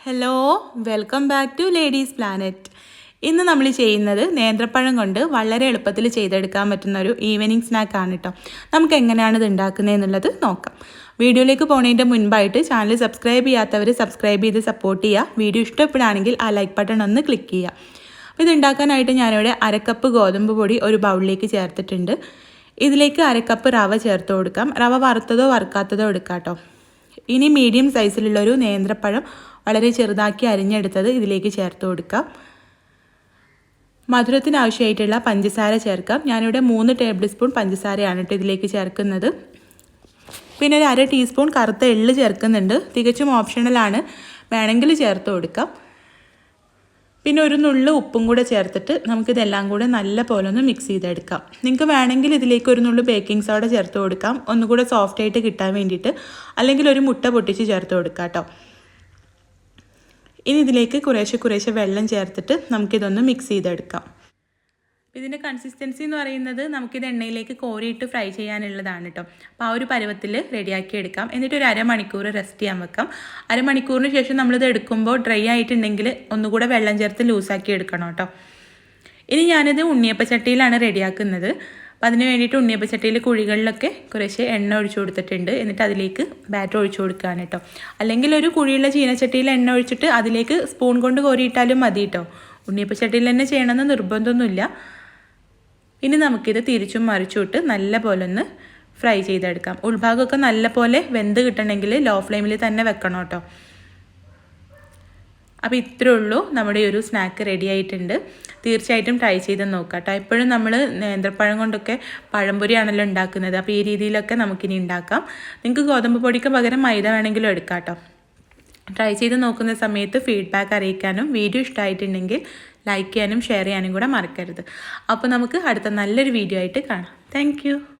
Hello, welcome back to ladies planet. ഇന്ന് നമ്മൾ ചെയ്യുന്നത് നേന്ത്രപ്പഴം കൊണ്ട് വളരെ എളുപ്പത്തിൽ ചെയ്തെടുക്കാൻ പറ്റുന്ന ഒരു ഈവനിങ് സ്നാക്കാണ് കേട്ടോ. നമുക്ക് എങ്ങനെയാണ് ഇത് ഉണ്ടാക്കുന്നതെന്നുള്ളത് നോക്കാം. വീഡിയോയിലേക്ക് പോകുന്നതിൻ്റെ മുൻപായിട്ട് ചാനൽ സബ്സ്ക്രൈബ് ചെയ്യാത്തവർ സബ്സ്ക്രൈബ് ചെയ്ത് സപ്പോർട്ട് ചെയ്യുക. വീഡിയോ ഇഷ്ടപ്പെടുകയാണെങ്കിൽ ആ ലൈക്ക് ബട്ടൺ ഒന്ന് ക്ലിക്ക് ചെയ്യുക. അപ്പോൾ ഇത് ഉണ്ടാക്കാനായിട്ട് ഞാനിവിടെ അരക്കപ്പ് ഗോതമ്പ് പൊടി ഒരു ബൗളിലേക്ക് ചേർത്തിട്ടുണ്ട്. ഇതിലേക്ക് അരക്കപ്പ് റവ ചേർത്ത് കൊടുക്കാം. റവ വറുത്തതോ വറുക്കാത്തതോ എടുക്കാം കേട്ടോ. ഇനി മീഡിയം സൈസിലുള്ളൊരു നേന്ത്രപ്പഴം വളരെ ചെറുതാക്കി അരിഞ്ഞെടുത്തത് ഇതിലേക്ക് ചേർത്ത് കൊടുക്കാം. മധുരത്തിന് ആവശ്യമായിട്ടുള്ള പഞ്ചസാര ചേർക്കാം. ഞാനിവിടെ 3 ടേബിൾ സ്പൂൺ പഞ്ചസാരയാണ് കേട്ടോ ഇതിലേക്ക് ചേർക്കുന്നത്. പിന്നെ ഒരു 1/2 ടീസ്പൂൺ കറുത്ത എള്ള് ചേർക്കുന്നുണ്ട്. തികച്ചും ഓപ്ഷണലാണ്, വേണമെങ്കിൽ ചേർത്ത് കൊടുക്കാം. പിന്നെ ഒരു നുള്ളു ഉപ്പും കൂടെ ചേർത്തിട്ട് നമുക്കിതെല്ലാം കൂടെ നല്ല പോലെ ഒന്ന് മിക്സ് ചെയ്തെടുക്കാം. നിങ്ങൾക്ക് വേണമെങ്കിൽ ഇതിലേക്ക് ഒരു നുള്ളു ബേക്കിംഗ് സോഡ ചേർത്ത് കൊടുക്കാം, ഒന്നുകൂടെ സോഫ്റ്റായിട്ട് കിട്ടാൻ വേണ്ടിയിട്ട്. അല്ലെങ്കിൽ ഒരു മുട്ട പൊട്ടിച്ച് ചേർത്ത് കൊടുക്കാം കേട്ടോ. ഇനി ഇതിലേക്ക് കുറേശ്ശെ വെള്ളം ചേർത്തിട്ട് നമുക്കിതൊന്ന് മിക്സ് ചെയ്തെടുക്കാം. ഇതിൻ്റെ കൺസിസ്റ്റൻസി എന്ന് പറയുന്നത് നമുക്കിത് എണ്ണയിലേക്ക് കോരിയിട്ട് ഫ്രൈ ചെയ്യാനുള്ളതാണ് കേട്ടോ. അപ്പോൾ ആ ഒരു പരുവത്തിൽ റെഡിയാക്കി എടുക്കാം. എന്നിട്ട് ഒരു അരമണിക്കൂർ റെസ്റ്റ് ചെയ്യാൻ വെക്കാം. അരമണിക്കൂറിന് ശേഷം നമ്മളിത് എടുക്കുമ്പോൾ ഡ്രൈ ആയിട്ടുണ്ടെങ്കിൽ ഒന്നുകൂടെ വെള്ളം ചേർത്ത് ലൂസാക്കി എടുക്കണം കേട്ടോ. ഇനി ഞാനിത് ഉണ്ണിയപ്പച്ചട്ടിയിലാണ് റെഡിയാക്കുന്നത്. അപ്പോൾ അതിന് വേണ്ടിയിട്ട് ഉണ്ണിയപ്പച്ചട്ടിയിൽ കുഴികളിലൊക്കെ കുറേശ്ശെ എണ്ണ ഒഴിച്ചു കൊടുത്തിട്ടുണ്ട്. എന്നിട്ട് അതിലേക്ക് ബാറ്റർ ഒഴിച്ചു കൊടുക്കുകയാണ് കേട്ടോ. അല്ലെങ്കിൽ ഒരു കുഴിയുള്ള ചീനച്ചട്ടിയിൽ എണ്ണ ഒഴിച്ചിട്ട് അതിലേക്ക് സ്പൂൺ കൊണ്ട് കോരിയിട്ടാലും മതി കേട്ടോ. ഉണ്ണിയപ്പച്ചട്ടിയിൽ തന്നെ ചെയ്യണമെന്ന് നിർബന്ധമൊന്നുമില്ല. ഇനി നമുക്കിത് തിരിച്ചും മറിച്ചുവിട്ട് നല്ല പോലെ ഒന്ന് ഫ്രൈ ചെയ്തെടുക്കാം. ഉൾഭാഗമൊക്കെ നല്ല പോലെ വെന്ത് കിട്ടണമെങ്കിൽ ലോ ഫ്ലെയിമിൽ തന്നെ വെക്കണം കേട്ടോ. അപ്പോൾ ഇത്രയേ ഉള്ളൂ, നമ്മുടെ ഈ ഒരു സ്നാക്ക് റെഡി ആയിട്ടുണ്ട്. തീർച്ചയായിട്ടും ട്രൈ ചെയ്ത് നോക്കാം കേട്ടോ. എപ്പോഴും നമ്മൾ നേന്ത്രപ്പഴം കൊണ്ടൊക്കെ പഴംപൊരിയാണല്ലോ ഉണ്ടാക്കുന്നത്. അപ്പോൾ ഈ രീതിയിലൊക്കെ നമുക്കിനി ഉണ്ടാക്കാം. നിങ്ങൾക്ക് ഗോതമ്പ് പൊടിക്ക് പകരം മൈദ വേണമെങ്കിലും എടുക്കാം കേട്ടോ. ട്രൈ ചെയ്ത് നോക്കുന്ന സമയത്ത് ഫീഡ്ബാക്ക് അറിയിക്കാനും വീഡിയോ ഇഷ്ടമായിട്ടുണ്ടെങ്കിൽ ലൈക്ക് ചെയ്യാനും ഷെയർ ചെയ്യാനും കൂടെ മറക്കരുത്. അപ്പോൾ നമുക്ക് അടുത്ത നല്ലൊരു വീഡിയോ ആയിട്ട് കാണാം. താങ്ക്